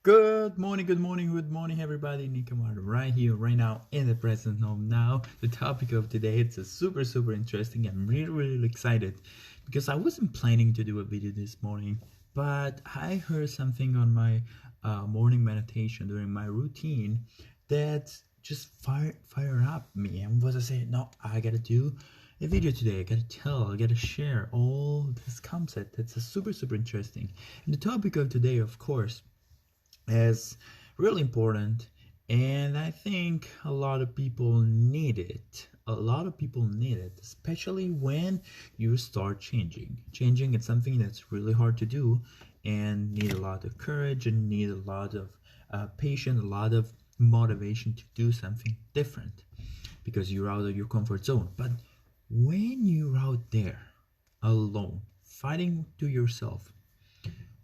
Good morning, everybody. Camarda, right here, right now, in the present moment. Now, the topic of today, it's a super interesting. I'm really excited because I wasn't planning to do a video this morning, but I heard something on my morning meditation during my routine that just fire up me and was I say, no, I gotta do a video today. I gotta share all this concept. That's a super interesting. And the topic of today, of course, is really important, and I think a lot of people need it. A lot of people need it, especially when you start changing. It's something that's really hard to do and need a lot of courage and need a lot of patience, a lot of motivation to do something different because you're out of your comfort zone. But when you're out there alone fighting to yourself,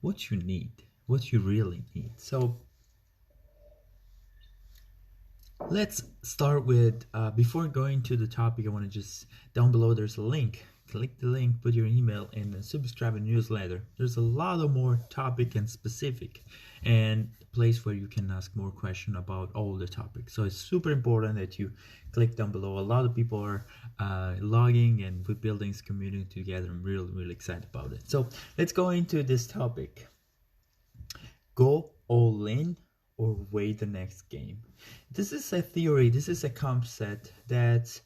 what you need, what you really need. So let's start with, before going to the topic, I want to just, down below there's a link. Click the link, put your email, and subscribe a newsletter. There's a lot of more topic and specific, and place where you can ask more questions about all the topics. So it's super important that you click down below. A lot of people are logging, and we're building this community together. I'm really excited about it. So let's go into this topic. Go all in or wait the next game. This is a theory, this is a concept that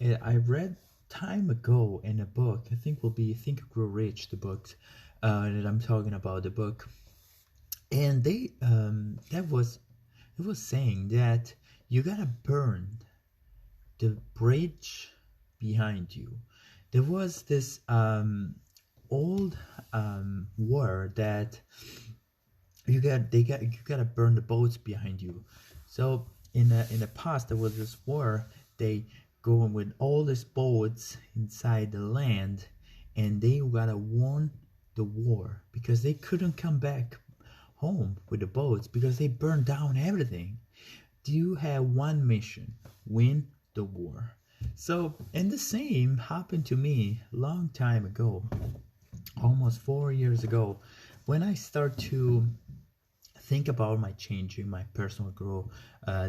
I read time ago in a book. I think will be Think and Grow Rich, the book that I'm talking about, the book. And they it was saying that you gotta burn the bridge behind you. There was this old word that you gotta burn the boats behind you. So in the past there was this war. They go with all these boats inside the land, and they gotta won the war because they couldn't come back home with the boats because they burned down everything. You have one mission: win the war. So, and the same happened to me long time ago, almost 4 years ago, when I start to think about my changing, my personal growth,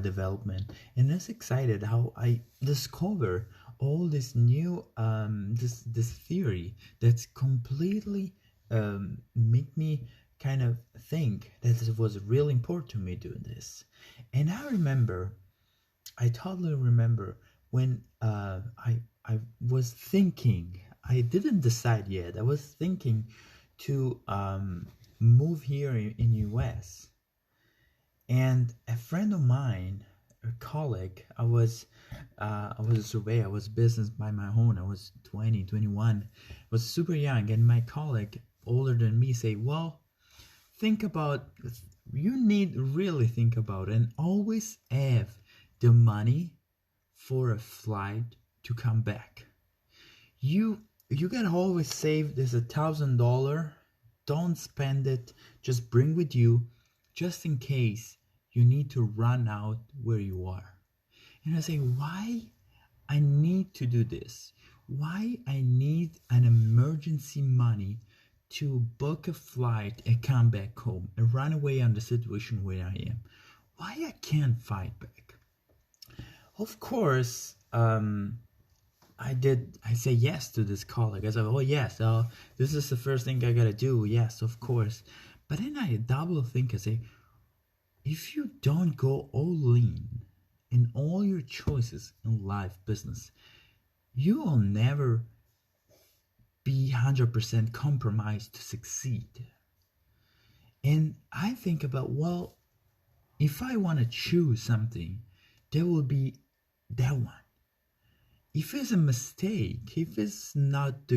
development, and I'm excited how I discover all this new this theory that's completely make me kind of think that it was really important to me doing this. And I totally remember when I was thinking. I didn't decide yet. I was thinking to move here in US, and a friend of mine, a colleague, I was a surveyor, I was business by my own. I was 20, 21, was super young, and my colleague older than me say, well, think about, you need really think about and always have the money for a flight to come back. You gotta always save this $1,000. Don't spend it. Just bring with you, just in case you need to run out where you are. And I say, why I need to do this? Why I need an emergency money to book a flight and come back home and run away on the situation where I am? Why I can't fight back? Of course, I say yes to this colleague. I said, oh yes, this is the first thing I gotta do. Yes, of course. But then I double think. I say, if you don't go all in all your choices in life, business, you will never be 100% compromised to succeed. And I think about, well, if I want to choose something, there will be that one. If it's a mistake, if it's not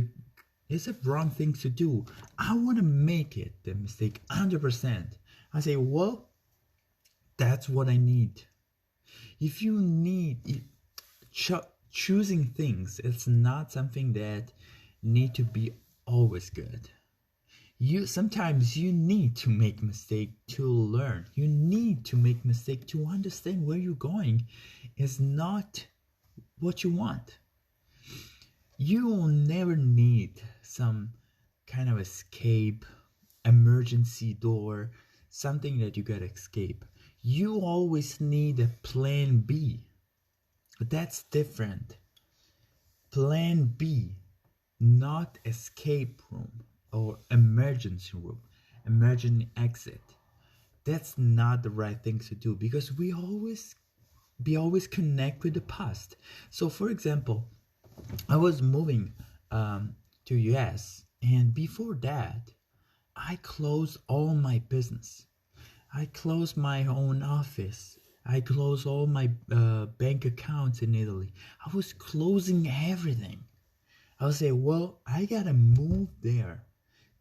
it's a wrong thing to do, I want to make it the mistake 100%. I say, well, that's what I need. If you need choosing things, it's not something that need to be always good. Sometimes you need to make mistake to learn. You need to make mistake to understand where you're going is not what you want. You will never need some kind of escape, emergency door, something that you gotta escape. You always need a plan B. But that's different. Plan B, not escape room or emergency room, emergency exit. That's not the right thing to do, because we always connect with the past. So for example, I was moving to US, and before that I closed all my business. I closed my own office. I closed all my bank accounts in Italy. I was closing everything. I would say, well, I gotta move there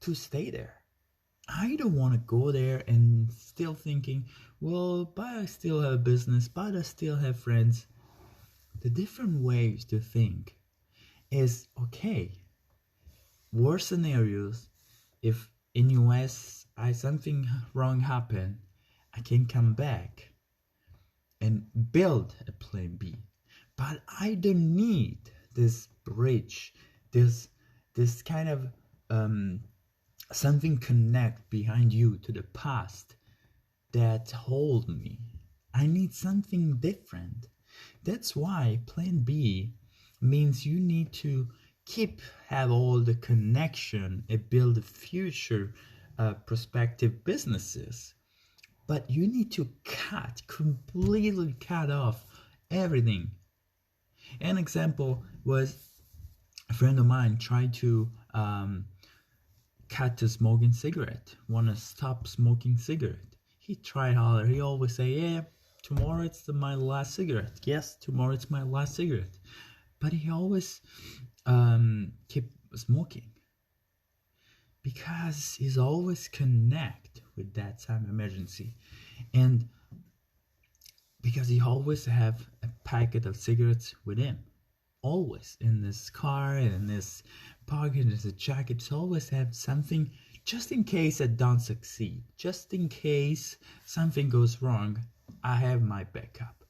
to stay there. I don't want to go there and still thinking, well, but I still have a business, but I still have friends. The different ways to think is, okay, worst scenarios, if in US something wrong happened, I can come back and build a plan B. But I don't need this bridge, this kind of something connect behind you to the past that hold me. I need something different. That's why plan B means you need to have all the connection and build a future prospective businesses. But you need to completely cut off everything. An example was a friend of mine tried to cut to smoking cigarette, want to stop smoking cigarette. He tried harder. He always say, yeah, tomorrow it's my last cigarette. Yes, tomorrow it's my last cigarette. But he always keep smoking, because he's always connect with that time emergency, and because he always have a packet of cigarettes with him, always in this car, in this pocket, in his jacket. He always have something just in case I don't succeed, just in case something goes wrong. I have my backup.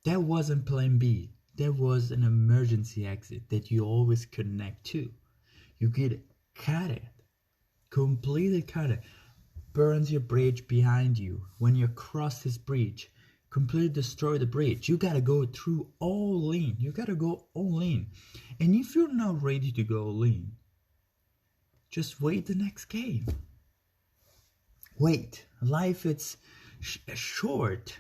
That wasn't plan B. There was an emergency exit that you always connect to. You get cut it, completely cut it, burns your bridge behind you. When you cross this bridge, completely destroy the bridge. You gotta go through all in. You gotta go all in. And if you're not ready to go all in, just wait the next game. Wait. Life it's short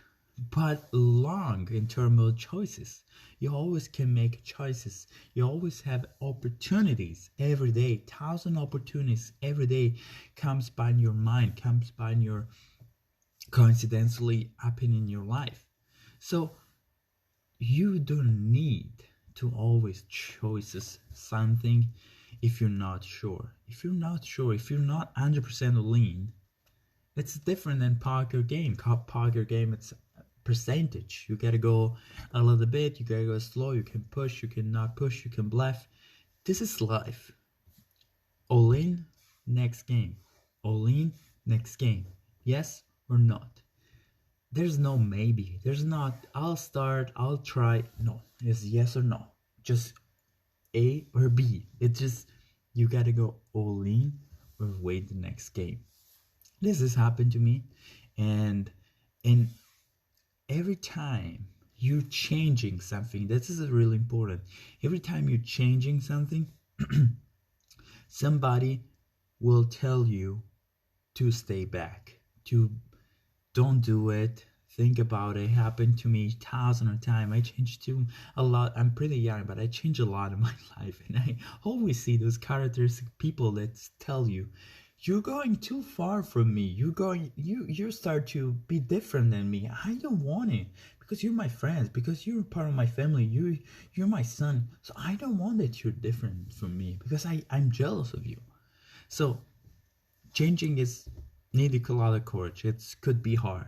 but long in terms of choices. You always can make choices. You always have opportunities every day. 1,000 opportunities every day comes by in your mind, comes by in your coincidentally happen in your life. So you don't need to always choices something if you're not sure. If you're not sure, if you're not 100% lean, it's different than poker game. Poker game, it's percentage. You gotta go a little bit, you gotta go slow, you can push, you cannot push, you can bluff. This is life. All in, next game. All in, next game. Yes or not? There's no maybe. There's not, I'll start, I'll try. No, it's yes or no. Just A or B. It's just, you gotta go all in or wait the next game. This has happened to me, and every time you're changing something, this is really important. Every time you're changing something, somebody will tell you to stay back, to don't do it, think about it. Happened to me 1,000 of times. I changed too a lot. I'm pretty young, but I changed a lot in my life, and I always see those characters, people that tell you, you're going too far from me. You start to be different than me. I don't want it, because you're my friends, because you're part of my family. You're my son. So I don't want that you're different from me, because I'm jealous of you. So changing is needing a lot of courage. It could be hard.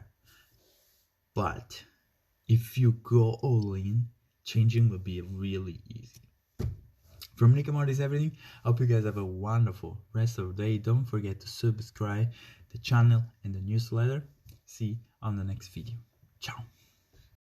But if you go all in, changing will be really easy. From me, Camarda is everything. I hope you guys have a wonderful rest of the day. Don't forget to subscribe the channel and the newsletter. See you on the next video. Ciao.